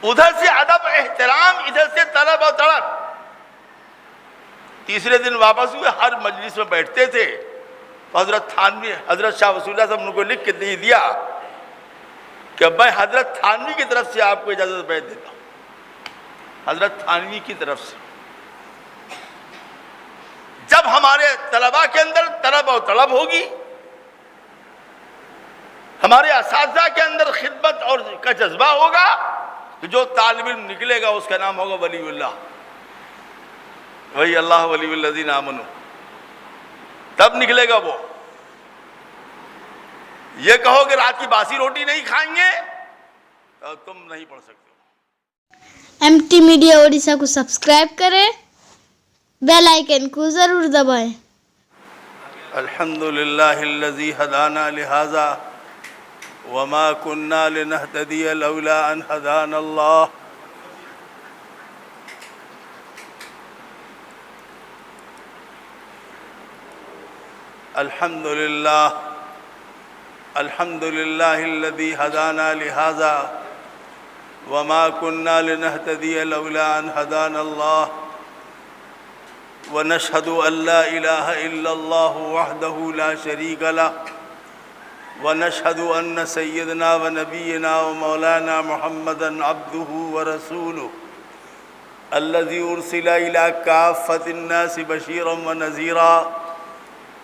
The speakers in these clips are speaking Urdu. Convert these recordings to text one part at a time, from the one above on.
ادھر سے ادب احترام، ادھر سے طلب اور طلب۔ تیسرے دن واپس ہوئے، ہر مجلس میں بیٹھتے تھے تو حضرت تھانوی، حضرت شاہ ولی اللہ صاحب نے کو لکھ کے دے دیا کہ میں حضرت تھانوی کی طرف سے آپ کو اجازت بیعت دیتا ہوں، حضرت تھانوی کی طرف سے۔ جب ہمارے طلباء کے اندر طلب و طلب ہوگی، ہمارے اساتذہ کے اندر خدمت اور کا جذبہ ہوگا، تو جو طالب علم نکلے گا اس کا نام ہوگا ولی اللہ، وہی اللہ ولی الذین آمنوا، تب نکلے گا وہ۔ یہ کہو کہ رات کی باسی روٹی نہیں کھائیں گے تو تم نہیں پڑھ سکتے۔ ایم ٹی میڈیا اڑیسہ کو سبسکرائب کریں، بیل آئیکن کو ضرور دبائیں۔ الحمدللہ الذی ہدانا لہذا وما كنا لنهتدی لولا ان ہدانا اللہ۔ الحمدللہ الذی ہدانا لہذا وما كنا لنهتدی لولا ان ہدانا اللہ، ونشهد ان لا الہ الا اللہ وحدہ لا شریک لہ، ونشهد ان سیدنا ونبینا ومولانا محمدا عبدہ ورسولہ الذی ارسل الى کافۃ الناس بشیرا ونذیرا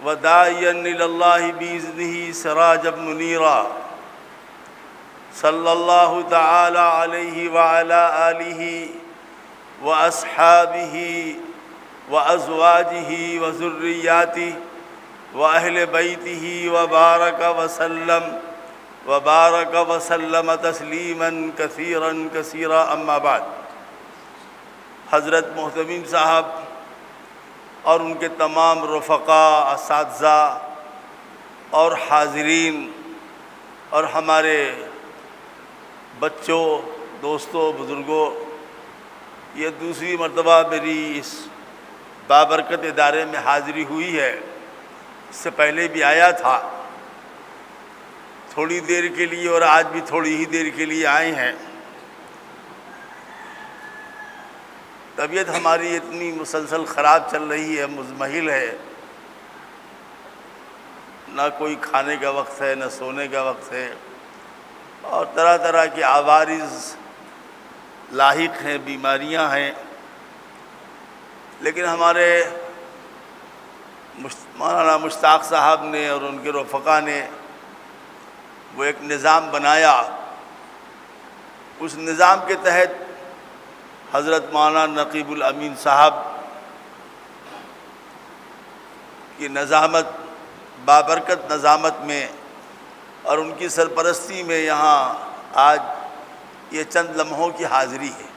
وداعیا الی اللہ باذنہ سراجا منیرا، صلی اللہ تعالی علیہ وعلی آلہ واصحابہ وازواجہ وذریاتہ واہل بیتہ وبارک وسلم تسلیما کثیرا کثیرا، اما بعد۔ حضرت محتمیم صاحب اور ان کے تمام رفقاء، اساتذہ اور حاضرین اور ہمارے بچوں، دوستوں، بزرگوں، یہ دوسری مرتبہ میری اس بابرکت ادارے میں حاضری ہوئی ہے۔ اس سے پہلے بھی آیا تھا تھوڑی دیر کے لیے، اور آج بھی تھوڑی ہی دیر کے لیے آئے ہیں۔ طبیعت ہماری اتنی مسلسل خراب چل رہی ہے، مزمحل ہے، نہ کوئی کھانے کا وقت ہے، نہ سونے کا وقت ہے، اور طرح طرح کے عوارض لاحق ہیں، بیماریاں ہیں۔ لیکن ہمارے مولانا مشتاق صاحب نے اور ان کے رفقا نے وہ ایک نظام بنایا، اس نظام کے تحت حضرت مولانا نقیب الامین صاحب کی نظامت، بابرکت نظامت میں اور ان کی سرپرستی میں یہاں آج یہ چند لمحوں کی حاضری ہے۔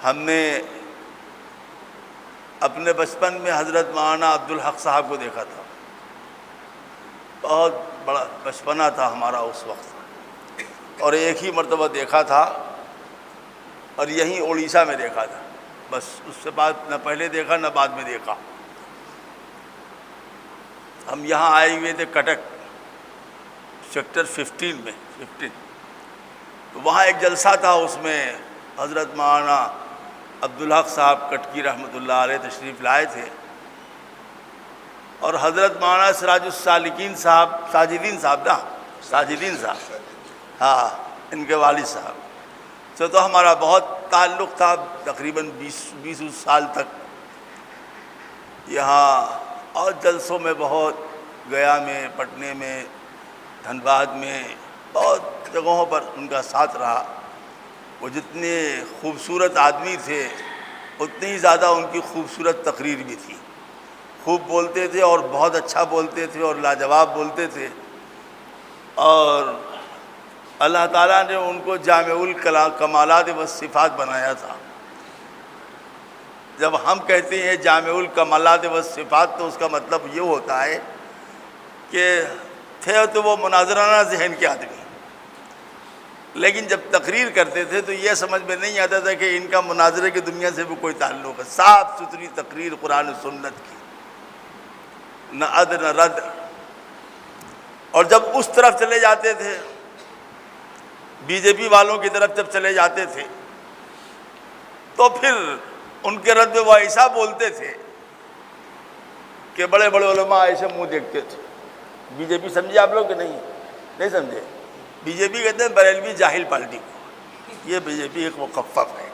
ہم نے اپنے بچپن میں حضرت مولانا عبدالحق صاحب کو دیکھا تھا، بہت بڑا بچپنا تھا ہمارا اس وقت، اور ایک ہی مرتبہ دیکھا تھا، اور یہیں اڑیسہ میں دیکھا تھا، بس اس سے بعد نہ پہلے دیکھا نہ بعد میں دیکھا۔ ہم یہاں آئے ہوئے تھے کٹک سیکٹر 15 میں، تو وہاں ایک جلسہ تھا، اس میں حضرت مولانا عبدالحق صاحب کٹکی رحمۃ اللہ علیہ تشریف لائے تھے، اور حضرت مولانا سراج السالکین صاحب، ساجدین صاحب، ہاں، ان کے والد صاحب سے تو ہمارا بہت تعلق تھا، تقریباً 20 سال تک یہاں، اور جلسوں میں بہت، گیا میں، پٹنے میں، دھنباد میں، بہت جگہوں پر ان کا ساتھ رہا۔ وہ جتنے خوبصورت آدمی تھے اتنی ہی زیادہ ان کی خوبصورت تقریر بھی تھی، خوب بولتے تھے اور بہت اچھا بولتے تھے اور لاجواب بولتے تھے، اور اللہ تعالیٰ نے ان کو جامع الکمالات والصفات بنایا تھا۔ جب ہم کہتے ہیں جامع الکمالات والصفات تو اس کا مطلب یہ ہوتا ہے کہ تھے تو وہ مناظرانہ ذہن کے آدمی، لیکن جب تقریر کرتے تھے تو یہ سمجھ میں نہیں آتا تھا کہ ان کا مناظرے کی دنیا سے بھی کوئی تعلق ہے۔ صاف ستھری تقریر قرآن و سنت کی، نہ عد نہ رد۔ اور جب اس طرف چلے جاتے تھے بی جے پی والوں کی طرف جب چلے جاتے تھے تو پھر ان کے رد میں وہ ایسا بولتے تھے کہ بڑے بڑے علماء ایسے منہ دیکھتے تھے. بی جے پی سمجھے آپ لوگ کہ نہیں سمجھے؟ بی جے پی کہتے ہیں بریلوی جاہل پارٹی کو. یہ بی جے پی ایک مخفف ہے.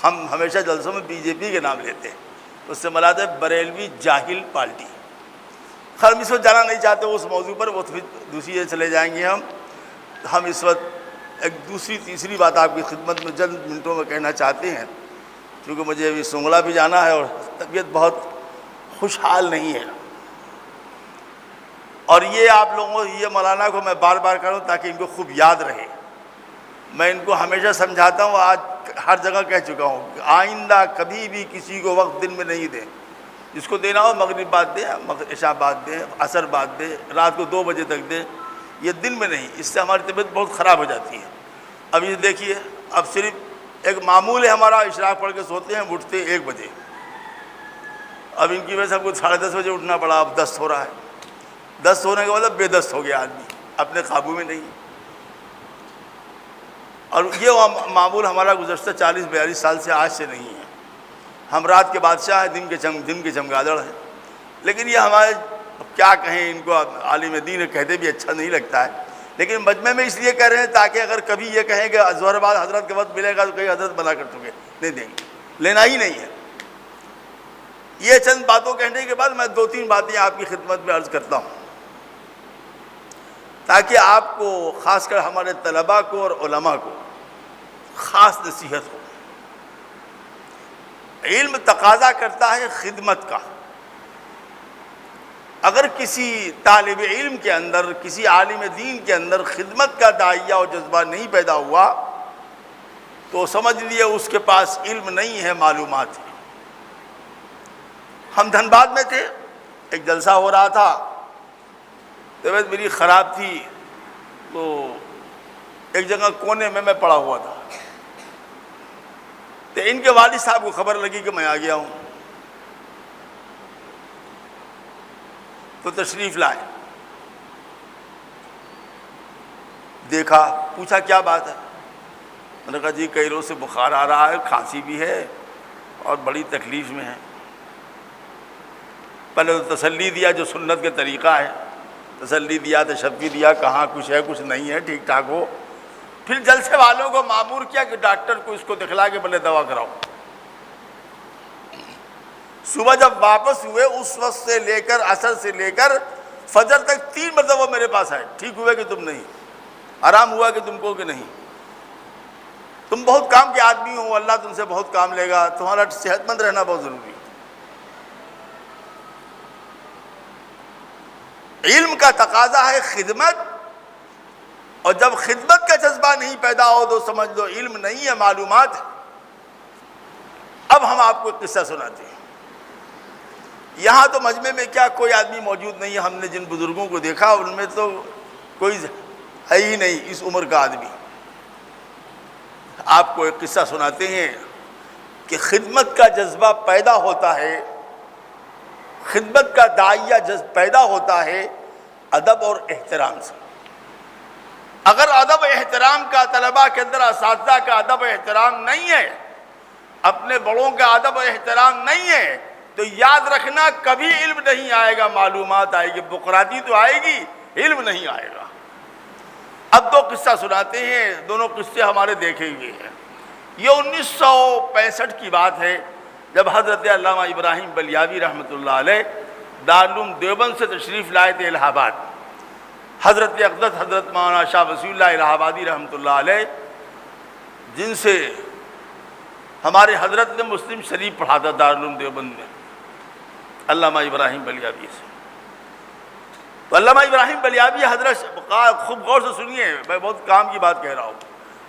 ہم ہمیشہ جلسوں میں بی جے پی کے نام لیتے ہیں, اس سے مراد ہے بریلوی جاہل پارٹی. خیر ہم اس وقت جانا نہیں چاہتے اس موضوع پر, وہ دوسری جگہ چلے جائیں گے. ہم اس وقت ایک دوسری تیسری بات آپ کی خدمت میں چند منٹوں میں کہنا چاہتے ہیں, کیونکہ مجھے ابھی سنگلا بھی جانا ہے اور طبیعت بہت خوشحال نہیں ہے. اور یہ آپ لوگوں یہ مولانا کو میں بار بار کروں تاکہ ان کو خوب یاد رہے. میں ان کو ہمیشہ سمجھاتا ہوں, آج ہر جگہ کہہ چکا ہوں کہ آئندہ کبھی بھی کسی کو وقت دن میں نہیں دیں. جس کو دینا ہو مغرب بعد دیں, عشاء بعد دیں, عصر بعد دیں, رات کو 2 بجے تک دیں, یہ دن میں نہیں. اس سے ہماری طبیعت بہت خراب ہو جاتی ہے. اب یہ دیکھیے, اب صرف ایک معمول ہے ہمارا, اشراق پڑھ کے سوتے ہیں, اٹھتے 1 بجے. اب ان کی وجہ سے ہم کو 10:30 بجے اٹھنا پڑا. اب 10 ہو رہا ہے. 10 ہونے کا مطلب بے دست ہو گیا آدمی, اپنے قابو میں نہیں. اور یہ معمول ہمارا گزشتہ 40-42 سال سے آج سے نہیں ہے. ہم رات کے بادشاہ ہیں, دن کے چمگادڑ ہیں. لیکن یہ ہمارے کیا کہیں, ان کو عالم دین کہتے بھی اچھا نہیں لگتا ہے, لیکن مجمع میں اس لیے کہہ رہے ہیں تاکہ اگر کبھی یہ کہیں کہ ظہر بعد حضرت کے وقت ملے گا تو کہیں حضرت بنا کر چکے, نہیں دیں گے, لینا ہی نہیں ہے. یہ چند باتوں کہنے کے بعد میں 2-3 باتیں آپ کی خدمت میں عرض کرتا ہوں تاکہ آپ کو, خاص کر ہمارے طلباء کو اور علماء کو خاص نصیحت ہو. علم تقاضا کرتا ہے خدمت کا. اگر کسی طالب علم کے اندر, کسی عالم دین کے اندر خدمت کا داعیہ اور جذبہ نہیں پیدا ہوا تو سمجھ لیے اس کے پاس علم نہیں ہے, معلومات ہے. ہم دھنباد میں تھے, ایک جلسہ ہو رہا تھا, طبیعت میری خراب تھی تو ایک جگہ کونے میں پڑا ہوا تھا. تو ان کے والد صاحب کو خبر لگی کہ میں آ گیا ہوں, تو تشریف لائے. دیکھا, پوچھا کیا بات ہے. میں نے کہا جی کئی روز سے بخار آ رہا ہے, کھانسی بھی ہے اور بڑی تکلیف میں ہے. پہلے تو تسلی دیا جو سنت کے طریقہ ہے, تسلی دیا, تشفی دیا, کہاں کچھ ہے کچھ نہیں ہے, ٹھیک ٹھاک ہو. پھر جلسے والوں کو مامور کیا کہ ڈاکٹر کو اس کو دکھلا کے پہلے دوا کراؤ. صبح جب واپس ہوئے اس وقت سے لے کر عصر سے لے کر فجر تک 3 مرتبہ میرے پاس آئے, ٹھیک ہوئے کہ تم نہیں, آرام ہوا کہ تم کو کہ نہیں, تم بہت کام کے آدمی ہو, اللہ تم سے بہت کام لے گا, تمہارا صحت مند رہنا بہت ضروری ہے. علم کا تقاضا ہے خدمت, اور جب خدمت کا جذبہ نہیں پیدا ہو تو سمجھ لو علم نہیں ہے, معلومات ہے. اب ہم آپ کو ایک قصہ سناتے ہیں. یہاں تو مجمع میں کیا کوئی آدمی موجود نہیں ہے. ہم نے جن بزرگوں کو دیکھا ان میں تو کوئی ہے ہی نہیں اس عمر کا آدمی. آپ کو ایک قصہ سناتے ہیں کہ خدمت کا جذبہ پیدا ہوتا ہے, خدمت کا داعیہ پیدا ہوتا ہے ادب اور احترام سے. اگر ادب احترام کا طلباء کے اندر, اساتذہ کا ادب احترام نہیں ہے, اپنے بڑوں کا ادب احترام نہیں ہے, تو یاد رکھنا کبھی علم نہیں آئے گا, معلومات آئے گی, بقراتی تو آئے گی, علم نہیں آئے گا. اب 2 قصہ سناتے ہیں, دونوں قصے ہمارے دیکھے ہوئے ہیں. یہ 1965 کی بات ہے جب حضرت علامہ ابراہیم بلیاوی رحمۃ اللہ علیہ دارالعلوم دیوبند سے تشریف لائے تھے الہ آباد. حضرت اقدس حضرت مولانا شاہ وصی اللہ الہ آبادی رحمۃ اللہ علیہ, جن سے ہمارے حضرت نے مسلم شریف پڑھا تھا دارالعلوم دیوبند میں, علامہ ابراہیم بلیاوی سے. تو علامہ ابراہیم بلیاوی حضرت, خوب غور سے سنیے, میں بہت کام کی بات کہہ رہا ہوں,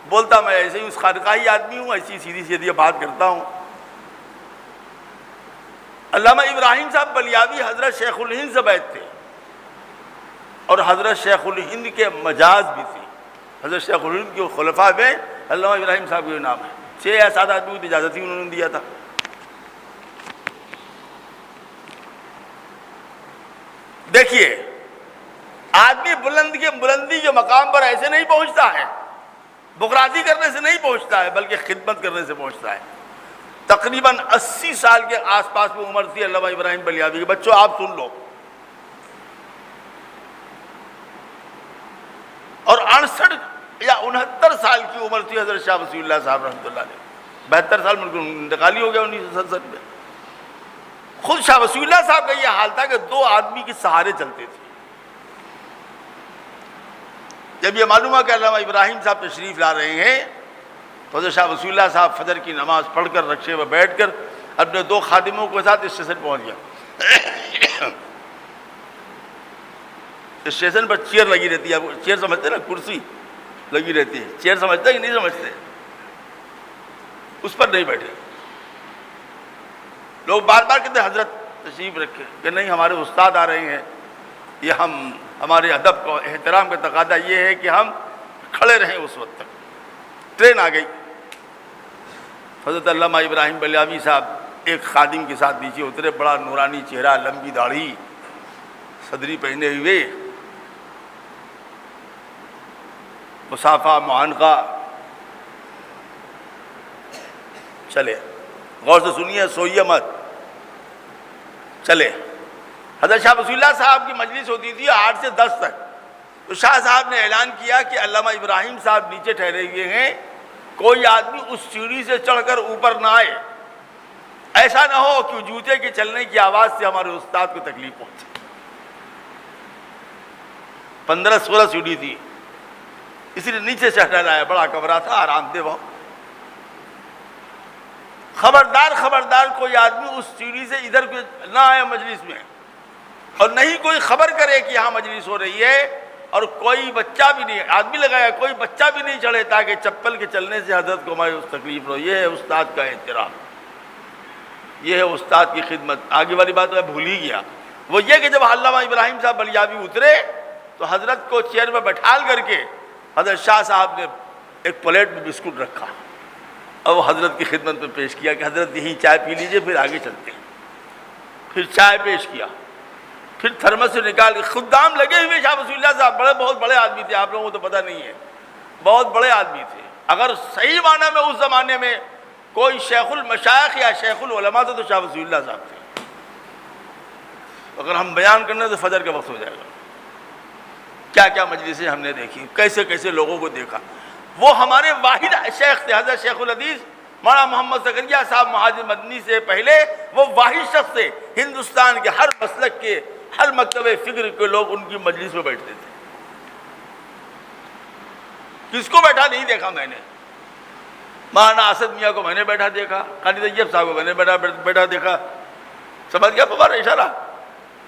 بولتا میں ایسے ہی اس خانقاہی آدمی ہوں, ایسی سیدھی سیدھی بات کرتا ہوں. علامہ ابراہیم صاحب بلیاوی حضرت شیخ الہند سے بیعت تھے, اور حضرت شیخ الہند کے مجاز بھی تھی. حضرت شیخ الہند کے خلفاء میں علامہ ابراہیم صاحب کا نام ہے. 6 یا 7 آدمیوں کی اجازت ہی انہوں نے دیا تھا. دیکھیے آدمی بلندی کے مقام پر ایسے نہیں پہنچتا ہے، بغرازی کرنے سے نہیں پہنچتا ہے، بلکہ خدمت کرنے سے پہنچتا ہے۔ تقریباً 80 سال کے آس پاس میں عمر تھی علامہ ابراہیم بلیاوی کی۔ بچوں آپ سن لو، اور 68 یا 69 سال کی عمر تھی حضرت شاہ وصی اللہ صاحب رحمۃ اللہ علیہ۔ 72 سال میں انتقالی ہو گیا 1967 میں۔ خود شاہ وصی اللہ صاحب کا یہ حال تھا کہ 2 آدمی کے سہارے چلتے تھے۔ جب یہ معلوم ہوا کہ علامہ ابراہیم صاحب تشریف لا رہے ہیں تو حضرت شاہ وصی اللہ صاحب فجر کی نماز پڑھ کر رکشے میں بیٹھ کر اپنے 2 خادموں کے ساتھ اسٹیشن پہنچ گیا۔ اسٹیشن پر چیئر لگی رہتی ہے، چیئر سمجھتے نا، کرسی لگی رہتی ہے، چیئر سمجھتے کہ نہیں سمجھتے؟ اس پر نہیں بیٹھے۔ لوگ بار بار کہتے حضرت تشریف رکھے، کہ نہیں ہمارے استاد آ رہے ہیں، یہ ہمارے ادب کو احترام کا تقاضا یہ ہے کہ ہم کھڑے رہیں اس وقت تک۔ ٹرین آ گئی، حضرت علامہ ابراہیم بلیاوی صاحب ایک خادم کے ساتھ نیچے اترے، بڑا نورانی چہرہ، لمبی داڑھی، صدری پہنے ہوئے، مصافہ معانقہ، چلے، غور سے سنیے، سوئیے مت، چلے۔ حضرت شاہ وصی اللہ صاحب کی مجلس ہوتی تھی 8 سے 10 تک، تو شاہ صاحب نے اعلان کیا کہ علامہ ابراہیم صاحب نیچے ٹھہرے ہوئے ہیں، کوئی آدمی اس سیڑھی سے چڑھ کر اوپر نہ آئے، ایسا نہ ہو کہ جوتے کے چلنے کی آواز سے ہمارے استاد کو تکلیف پہنچے۔ 15-16 سیڑھی تھی، اسی لیے نیچے سے ہٹایا، بڑا کمرہ تھا، آرام دہ بہت۔ خبردار کوئی آدمی اس سیڑھی سے ادھر نہ آئے مجلس میں، اور نہیں کوئی خبر کرے کہ یہاں مجلس ہو رہی ہے، اور کوئی بچہ بھی نہیں، آدمی لگایا کوئی بچہ بھی نہیں چڑھے، تاکہ چپل کے چلنے سے حضرت کو ہماری تکلیف ہو۔ یہ ہے استاد کا احترام، یہ ہے استاد کی خدمت۔ آگے والی بات میں بھول ہی گیا، وہ یہ کہ جب علامہ ابراہیم صاحب بلیاوی اترے تو حضرت کو چیئر میں بٹھال کر کے حضرت شاہ صاحب نے ایک پلیٹ میں بسکٹ رکھا اور وہ حضرت کی خدمت میں پیش کیا کہ حضرت یہی چائے پی لیجئے، پھر آگے چلتے ہیں۔ پھر چائے پیش کیا، پھر تھرمس سے نکال کے خدام لگے ہوئے۔ شاہ وصی اللہ صاحب بہت بڑے آدمی تھے، آپ لوگوں کو تو پتہ نہیں ہے، بہت بڑے آدمی تھے۔ اگر صحیح معنی میں اس زمانے میں کوئی شیخ المشائخ یا شیخ العلماء تو شاہ وصی اللہ صاحب تھے۔ اگر ہم بیان کرنے تو فجر کا وقت ہو جائے گا۔ کیا کیا مجلسیں ہم نے دیکھی، کیسے کیسے لوگوں کو دیکھا۔ وہ ہمارے واحد شیخ تھے، حضرت شیخ الحدیث مولانا محمد زکریہ صاحب مہاجر مدنی سے پہلے وہ واحد شخص تھے، ہندوستان کے ہر مسلک کے، ہر مکتب فکر کے لوگ ان کی مجلس میں بیٹھتے تھے۔ کس کو بیٹھا نہیں دیکھا میں نے؟ مولانا اسد میاں کو میں نے بیٹھا دیکھا، قاری طیب صاحب کو میں نے بیٹھا دیکھا، سمجھ گیا ہمارا اشارہ؟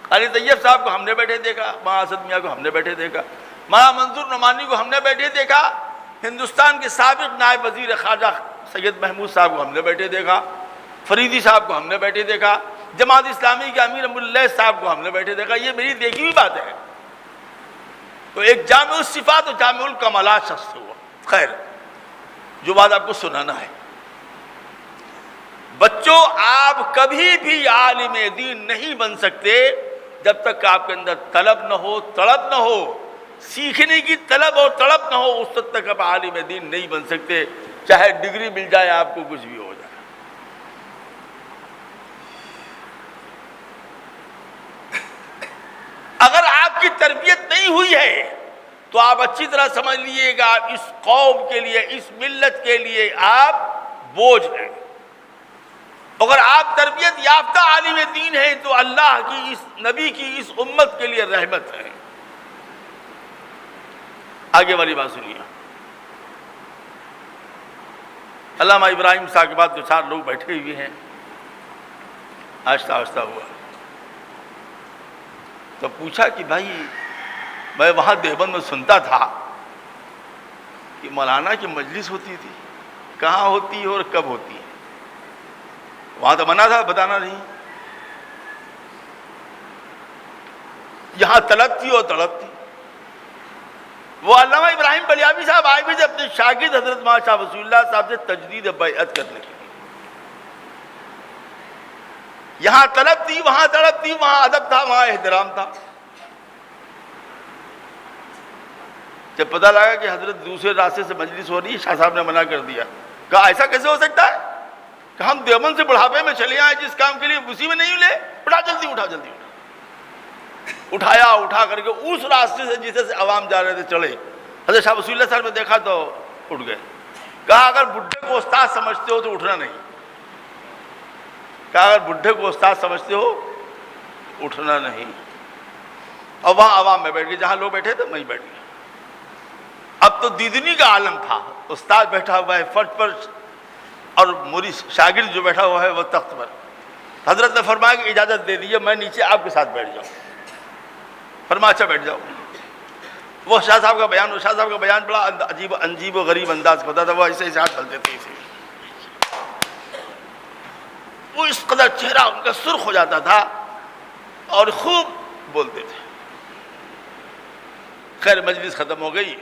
قاری طیب صاحب کو ہم نے بیٹھے دیکھا، مولانا اسد میاں کو ہم نے بیٹھے دیکھا، مولانا منظور نعمانی کو ہم نے بیٹھے دیکھا، ہندوستان کے سابق نائب وزیر خارجہ سید محمود صاحب کو ہم نے بیٹھے دیکھا، فریدی صاحب کو ہم نے بیٹھے دیکھا، جماعت اسلامی کے امیر ابو اللہ صاحب کو ہم نے بیٹھے دیکھا۔ یہ میری دیکھی ہوئی بات ہے۔ تو ایک جامع الصفات و جامع الکمالات شخص ہوا۔ خیر، جو بات آپ کو سنانا ہے، بچوں آپ کبھی بھی عالم دین نہیں بن سکتے جب تک آپ کے اندر طلب نہ ہو، تڑپ نہ ہو، سیکھنے کی طلب اور تڑپ نہ ہو، اس وقت تک آپ عالم دین نہیں بن سکتے، چاہے ڈگری مل جائے آپ کو، کچھ بھی ہو جائے۔ اگر آپ کی تربیت نہیں ہوئی ہے تو آپ اچھی طرح سمجھ لیجیے گا، آپ اس قوم کے لیے، اس ملت کے لیے آپ بوجھ ہیں۔ اگر آپ تربیت یافتہ عالم دین ہیں تو اللہ کی، اس نبی کی اس امت کے لیے رحمت ہے۔ آگے والی بات سنیے۔ علامہ ابراہیم صاحب کے بعد 2-4 لوگ بیٹھے ہوئے ہیں، آہستہ آہستہ ہوا تو پوچھا کہ بھائی میں وہاں دیوبند میں سنتا تھا کہ مولانا کی مجلس ہوتی تھی، کہاں ہوتی ہے اور کب ہوتی ہے؟ وہاں تو منع تھا، بتانا نہیں۔ یہاں طلب تھی اور تڑپ تھی۔ وہ علامہ ابراہیم بلیاوی صاحب آئے بھی تھے اپنے شاگرد حضرت مولانا شاہ وصی اللہ صاحب سے تجدید بیعت کرنے کے لیے۔ یہاں طلب تھی، وہاں تڑپ تھی، وہاں ادب تھا، وہاں احترام تھا۔ جب پتہ لگا کہ حضرت دوسرے راستے سے مجلس ہو رہی ہے، شاہ صاحب نے منع کر دیا. کہا ایسا کیسے ہو سکتا ہے کہ ہم دیوبند سے بڑھاپے میں چلے آئے جس کام کے لیے اسی میں نہیں لے. اٹھا جلدی اٹھا جلدی اٹھا. اٹھایا، اٹھا کر کے اس راستے سے جسے سے عوام جا رہے تھے چڑھے. حضرت شاہ وصی اللہ صاحب نے دیکھا تو اٹھ گئے. کہا اگر بڈھے کو استاد سمجھتے ہو تو اٹھنا نہیں. کہا اگر بڈھے کو استاد سمجھتے ہو اٹھنا نہیں. اور وہاں عوام میں بیٹھ گئے، جہاں لوگ بیٹھے تھے وہیں بیٹھ گئے. اب تو دیدنی کا عالم تھا. استاد بیٹھا ہوا ہے فرش پر اور مرید شاگرد جو بیٹھا ہوا ہے وہ تخت پر. حضرت نے فرمایا کہ اجازت دے دیجیے میں نیچے آپ کے ساتھ بیٹھ جاؤں. فرمایا اچھا بیٹھ جاؤ. وہ شاہ صاحب کا بیان بڑا عجیب و غریب انداز ہوتا تھا. وہ ایسے ایسے ہاتھ چلتے تھے، وہ اس قدر چہرہ ان کا سرخ ہو جاتا تھا اور خوب بولتے تھے. خیر مجلس ختم ہو گئی.